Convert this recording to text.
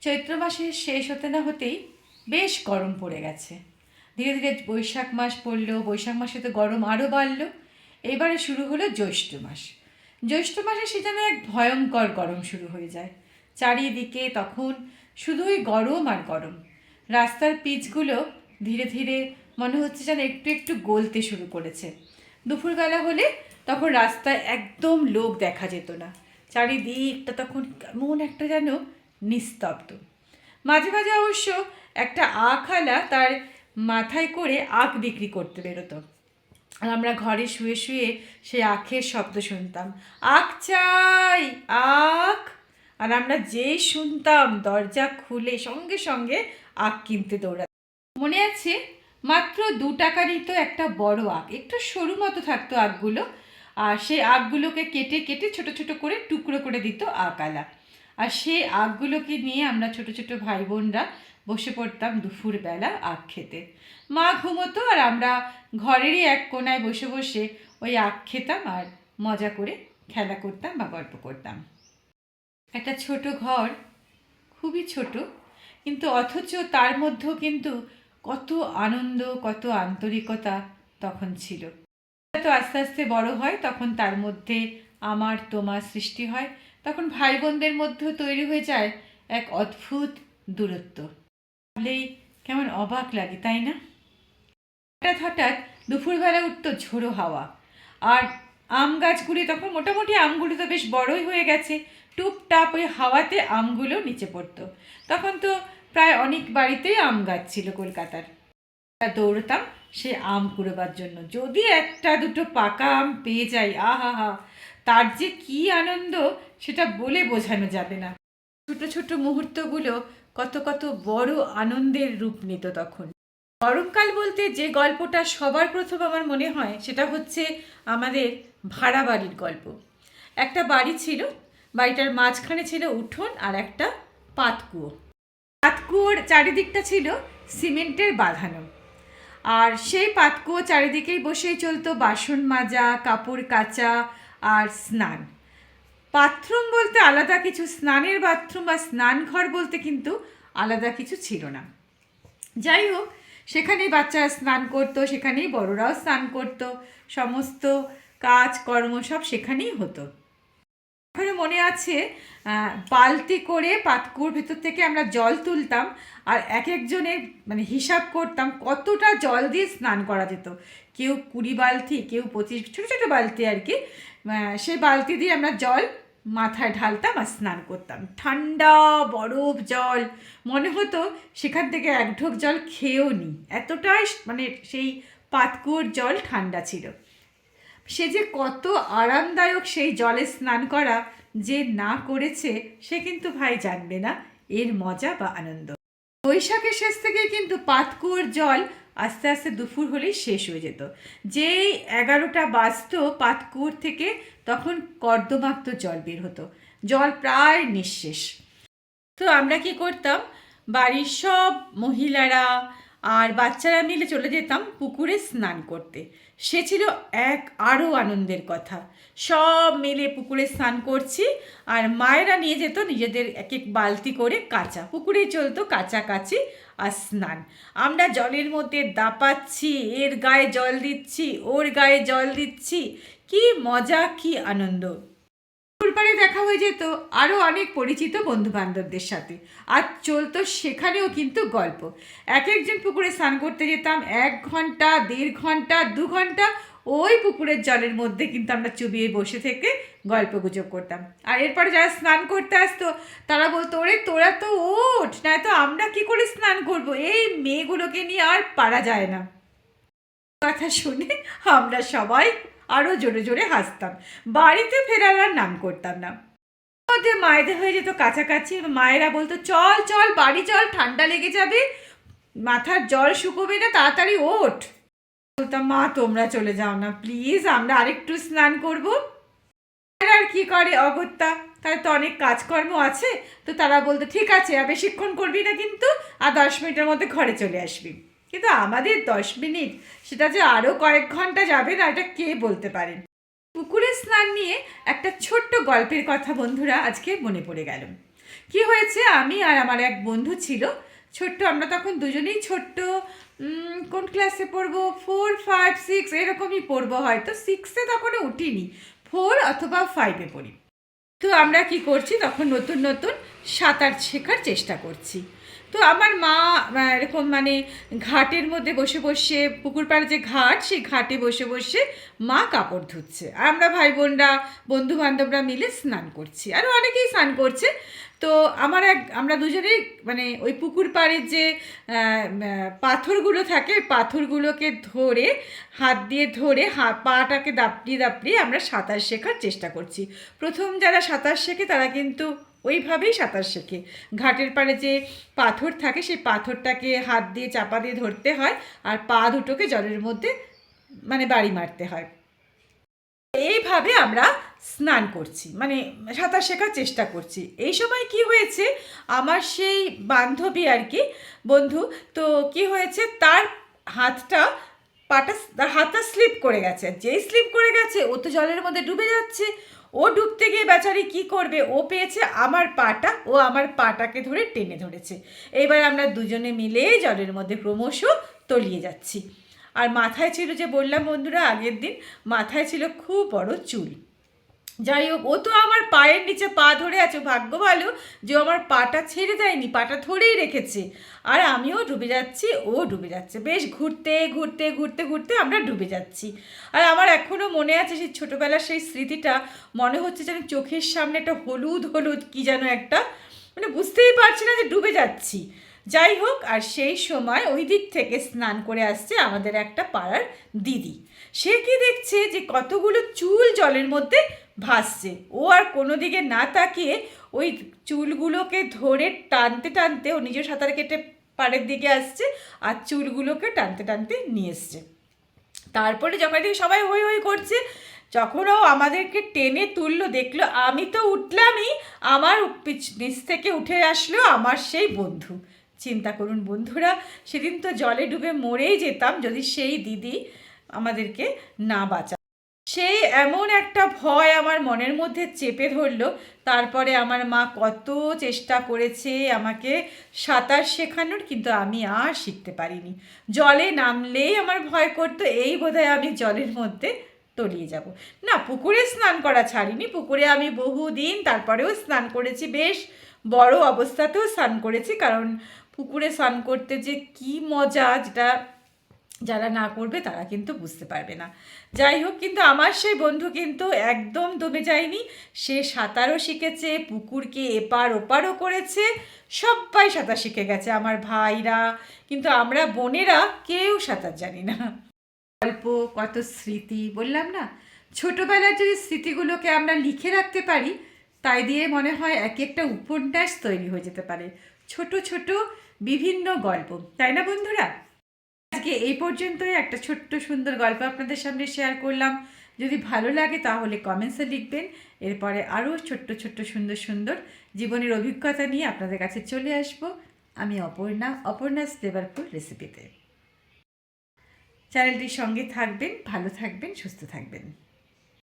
চৈত্র মাসের শেষ হতে না হতেই বেশ গরম পড়ে গেছে। ধীরে ধীরে বৈশাখ মাস পড়লো, বৈশাখ মাসে তো গরম আরও বাড়লো। এবারে শুরু হলো জ্যৈষ্ঠ মাস। জ্যৈষ্ঠ মাসে সে যেন এক ভয়ঙ্কর গরম শুরু হয়ে যায়। চারিদিকে তখন শুধুই গরম আর গরম। রাস্তার পিচগুলো ধীরে ধীরে মনে হচ্ছে যেন একটু একটু গলতে শুরু করেছে। দুপুরবেলা হলে তখন রাস্তায় একদম লোক দেখা যেত না। চারিদিকটা তখন কেমন একটা যেন নিস্তব্ধ। মাঝে মাঝে অবশ্য একটা আখওয়ালা তার মাথায় করে আখ বিক্রি করতে বেরোতো, আর আমরা ঘরে শুয়ে শুয়ে সেই আখের শব্দ শুনতাম, আখ চাই, আখ। আর আমরা যেই শুনতাম দরজা খুলে সঙ্গে সঙ্গে আখ কিনতে দৌড়াতাম। মনে আছে, মাত্র 2 টাকারই তো একটা বড় আখ, একটু সরু মতো থাকতো আখগুলো। আর সেই আখগুলোকে কেটে কেটে ছোট ছোট করে টুকরো করে দিত আখওয়ালা। আর সেই আখগুলোকে নিয়ে আমরা ছোট ছোট ভাই বোনরা বসে পড়তাম দুপুরবেলা আখ খেতে। মা ঘুমোতো আর আমরা ঘরেরই এক কোনায় বসে বসে ওই আখ খেতাম আর মজা করে খেলা করতাম বা গল্প করতাম। একটা ছোট ঘর, খুবই ছোট, কিন্তু অথচ তার মধ্যেও কিন্তু কত আনন্দ, কত আন্তরিকতা তখন ছিল। তো আস্তে আস্তে বড় হয়, তখন তার মধ্যে আমার তোমার সৃষ্টি হয়। তখন ভাই বোনদের মধ্যেও তৈরি হয়ে যায় এক অদ্ভুত দূরত্ব। ভাবলেই কেমন অবাক লাগে, তাই না? হঠাৎ হঠাৎ দুপুরবেলা উঠতো ঝোড়ো হাওয়া, আর আম গাছগুলি তখন মোটামুটি আমগুলি তো বেশ বড়ই হয়ে গেছে, টুপটাপ ওই হাওয়াতে আমগুলো নিচে পড়তো। তখন তো প্রায় অনেক বাড়িতেই আম গাছ ছিল কলকাতার। দৌড়তাম সে আম কুড়োবার জন্য। যদি একটা দুটো পাকা আম পেয়ে যাই, আহা হা, তার যে কি আনন্দ সেটা বলে বোঝানো যাবে না। ছোট ছোট মুহূর্তগুলো কত কত বড় আনন্দের রূপ নিত তখন। গরমকাল বলতে যে গল্পটা সবার প্রথম আমার মনে হয় সেটা হচ্ছে আমাদের ভাড়া বাড়ির গল্প। একটা বাড়ি ছিল, বাড়িটার মাঝখানে ছিল উঠোন আর একটা পাতকুয়ো। পাতকুয়োর চারিদিকটা ছিল সিমেন্টের বাঁধানো, আর সেই পাতকুয়ো চারিদিকেই বসেই চলতো বাসন মাজা, কাপড় কাচা আর স্নান। বাথরুম বলতে আলাদা কিছু, স্নানের বাথরুম বা স্নান ঘর বলতে কিন্তু আলাদা কিছু ছিল না। যাই হোক, সেখানেই বাচ্চারা স্নান করতো, সেখানেই বড়রাও স্নান করতো, সমস্ত কাজ কর্ম সব সেখানেই হতো। এখনো মনে আছে, বালতি করে পাতকুয়োর ভেতর থেকে আমরা জল তুলতাম, আর এক একজনের মানে হিসাব করতাম কতটা জল দিয়ে স্নান করা যেত। কেউ 20 বালতি, কেউ 25, ছোটো ছোটো বালতি আর কি। সেই বালতি দিয়ে আমরা জল মাথায় ঢালতাম আর স্নান করতাম। ঠান্ডা বরফ জল, মনে হতো সেখান থেকে এক ঢোক জল খেয়েও নি, এতটাই মানে সেই পাতকুয়োর জল ঠান্ডা ছিল। সে যে কত আরামদায়ক সেই জলে স্নান করা, যে না করেছে সে কিন্তু ভাই জানবে না এর মজা বা আনন্দ। বৈশাখের শেষ থেকেই কিন্তু পাতকুয়োর জল আস্তে আস্তে দুপুর হলেই শেষ হয়ে যেত। যেই 11টা বাজতো পাতকুয়োর থেকে তখন কর্দমাক্ত জল বের হতো, জল প্রায় নিঃশেষ। তো আমরা কি করতাম, বাড়ির সব মহিলারা আর বাচ্চারা মিলে চলে যেতাম পুকুরে স্নান করতে। সে ছিল এক আরও আনন্দের কথা। সব মিলে পুকুরে স্নান করছি, আর মায়েরা নিয়ে যেত নিজেদের এক এক বালতি করে কাচা, পুকুরেই চলতো কাচাকাচি আর স্নান। আমরা জলের মধ্যে দাপাচ্ছি, এর গায়ে জল দিচ্ছি, ওর গায়ে জল দিচ্ছি, কি মজা, কি আনন্দ। পুকুরপাড়ে দেখা হয়ে যেত আরও অনেক পরিচিত বন্ধু বান্ধবদের সাথে, আর চলতো সেখানেও কিন্তু গল্প। এক একজন পুকুরে স্নান করতে যেতাম, 1 ঘন্টা, 1.5 ঘন্টা, 2 ঘন্টা ওই পুকুরের জলের মধ্যে কিন্তু আমরা চুবিয়ে বসে থেকে গল্প গুজব করতাম। আর এরপরে যারা স্নান করতে আসতো তারা বলতো, ওরে তোরা তো ওঠ, না তো আমরা কি করে স্নান করব, এই মেয়েগুলোকে নিয়ে আর পারা যায় না। কথা শুনে আমরা সবাই আরও জোরে জোরে হাসতাম। বাড়িতে ফেরার আর নাম করতাম না। মধ্যে মায়েদের হয়ে যেত কাছাকাছি, মায়েরা বলতো চল চল বাড়ি চল, ঠান্ডা লেগে যাবে, মাথার জল শুকোবে না, তাড়াতাড়ি ওঠ। বলতাম, মা তোমরা চলে যাও না প্লিজ, আমরা আরেকটু স্নান করব। আর কি করে অগত্যা, তার তো অনেক কাজকর্ম আছে। তো তারা বলতো ঠিক আছে, আর বেশিক্ষণ করবি না কিন্তু, আর 10 মিনিটের মধ্যে ঘরে চলে আসবি। কিন্তু আমাদের 10 মিনিট, সেটা যে আরও কয়েক ঘন্টা যাবে না, এটা কে বলতে পারেন। পুকুরে স্নান নিয়ে একটা ছোট্ট গল্পের কথা বন্ধুরা আজকে মনে পড়ে গেল। কি হয়েছে, আমি আর আমার এক বন্ধু ছিল ছোট্ট, আমরা তখন দুজনেই ছোট্ট, কোন ক্লাসে পড়বো, 4, 5, 6 এরকমই পড়বো, হয়তো 6-এ তখনও উঠিনি, 4 অথবা 5-এ পড়ি। তো আমরা কি করছি, তখন নতুন নতুন সাঁতার শেখার চেষ্টা করছি। তো আমার মা এরকম মানে ঘাটের মধ্যে বসে বসে, পুকুর পাড়ে যে ঘাট, সেই ঘাটে বসে বসে মা কাপড় ধুচ্ছে, আর আমরা ভাই বোনরা, বন্ধু বান্ধবরা মিলে স্নান করছি, আর অনেকেই স্নান করছে। তো আমরা দুজনেই মানে ওই পুকুর পাড়ের যে পাথরগুলো থাকে, পাথরগুলোকে ধরে হাত দিয়ে ধরে পাটাকে দাপড়িয়ে দাপড়িয়ে আমরা সাঁতার শেখার চেষ্টা করছি। প্রথম যারা সাঁতার শেখে তারা কিন্তু ওইভাবেই সাঁতার শেখে, ঘাটের পাড়ে যে পাথর থাকে সেই পাথরটাকে হাত দিয়ে চাপা দিয়ে ধরতে হয়, আর পা দুটোকে জলের মধ্যে মানে বাড়ি মারতে হয়। এইভাবে আমরা স্নান করছি, মানে সাঁতার শেখার চেষ্টা করছি। এই সময় কি হয়েছে, আমার সেই বান্ধবী আর কি, বন্ধু, তো কি হয়েছে, তার হাতটা হাতটা স্লিপ করে গেছে। যেই স্লিপ করে গেছে, ও তো জলের মধ্যে ডুবে যাচ্ছে। ও ডুবতে গিয়ে বেচারি কি করবে, ও পেয়েছে আমার পাটা, ও আমার পাটাকে ধরে টেনে ধরেছে। এবার আমরা দুজনে মিলে জলের মধ্যে ক্রমশ তলিয়ে যাচ্ছি। আর মাথায় ছিল, যে বললাম বন্ধুরা আগের দিন, মাথায় ছিল খুব বড় চুল। যাই হোক, ও তো আমার পায়ের নিচে পা ধরে আছে, ভাগ্য ভালো যে আমার পাটা ছেড়ে দেয়নি, পাটা ধরেই রেখেছে। আর আমিও ডুবে যাচ্ছি, ও ডুবে যাচ্ছে, বেশ ঘুরতে ঘুরতে ঘুরতে ঘুরতে আমরা ডুবে যাচ্ছি। আর আমার এখনও মনে আছে সেই ছোটোবেলার সেই স্মৃতিটা, মনে হচ্ছে যেন চোখের সামনে একটা হলুদ হলুদ কী যেন একটা, মানে বুঝতেই পারছি না যে ডুবে যাচ্ছি। যাই হোক, আর সেই সময় ওই দিক থেকে স্নান করে আসছে আমাদের একটা পাড়ার দিদি। সে কি দেখছে যে কতগুলো চুল জলের মধ্যে ভাসছে, ও আর কোনো দিকে না তাকিয়ে ওই চুলগুলোকে ধরে টানতে টানতে ও নিজের সাঁতার কেটে পাড়ের দিকে আসছে, আর চুলগুলোকে টানতে টানতে নিয়ে এসছে। তারপরে যখন থেকে সবাই হই হই করছে, যখন ও আমাদেরকে টেনে তুললো, দেখলো আমি তো উঠলামই, আমার নিচ থেকে উঠে আসলো আমার সেই বন্ধু। চিন্তা করুন বন্ধুরা, সেদিন তো জলে ডুবে মরেই যেতাম যদি সেই দিদি আমাদেরকে না বাঁচা। সেই এমন একটা ভয় আমার মনের মধ্যে চেপে ধরলো। তারপরে আমার মা কত চেষ্টা করেছে আমাকে সাঁতার শেখানোর, কিন্তু আমি আর শিখতে পারিনি। জলে নামলেই আমার ভয় করতো, এই বোধহয় আমি জলের মধ্যে তলিয়ে যাব। না, পুকুরে স্নান করা ছাড়িনি, পুকুরে আমি বহুদিন তারপরেও স্নান করেছি, বেশ বড় অবস্থাতেও স্নান করেছি, কারণ পুকুরে স্নান করতে যে কী মজা, যেটা যারা না করবে তারা কিন্তু বুঝতে পারবে না। যাই হোক, কিন্তু আমার সেই বন্ধু কিন্তু একদম দমে যায়নি, সে সাঁতারও শিখেছে, পুকুরকে এপার ওপারও করেছে, সবাই সাঁতার শিখে গেছে, আমার ভাইরা, কিন্তু আমরা বোনেরা কেউ সাঁতার জানি না। গল্প, কত স্মৃতি, বললাম না, ছোটোবেলার যদি স্মৃতিগুলোকে আমরা লিখে রাখতে পারি, তাই দিয়ে মনে হয় এক একটা উপন্যাস তৈরি হয়ে যেতে পারে, ছোট ছোট বিভিন্ন গল্প, তাই না বন্ধুরা? আজকে এই পর্যন্তই একটা ছোট্ট সুন্দর গল্প আপনাদের সামনে শেয়ার করলাম। যদি ভালো লাগে তাহলে কমেন্টসে লিখবেন। এরপরে আরও ছোট্ট ছোট্ট সুন্দর সুন্দর জীবনের অভিজ্ঞতা নিয়ে আপনাদের কাছে চলে আসব আমি, অপর্ণাস ফ্লেভারফুল রেসিপিতে। চ্যানেলটির সঙ্গে থাকবেন, ভালো থাকবেন, সুস্থ থাকবেন।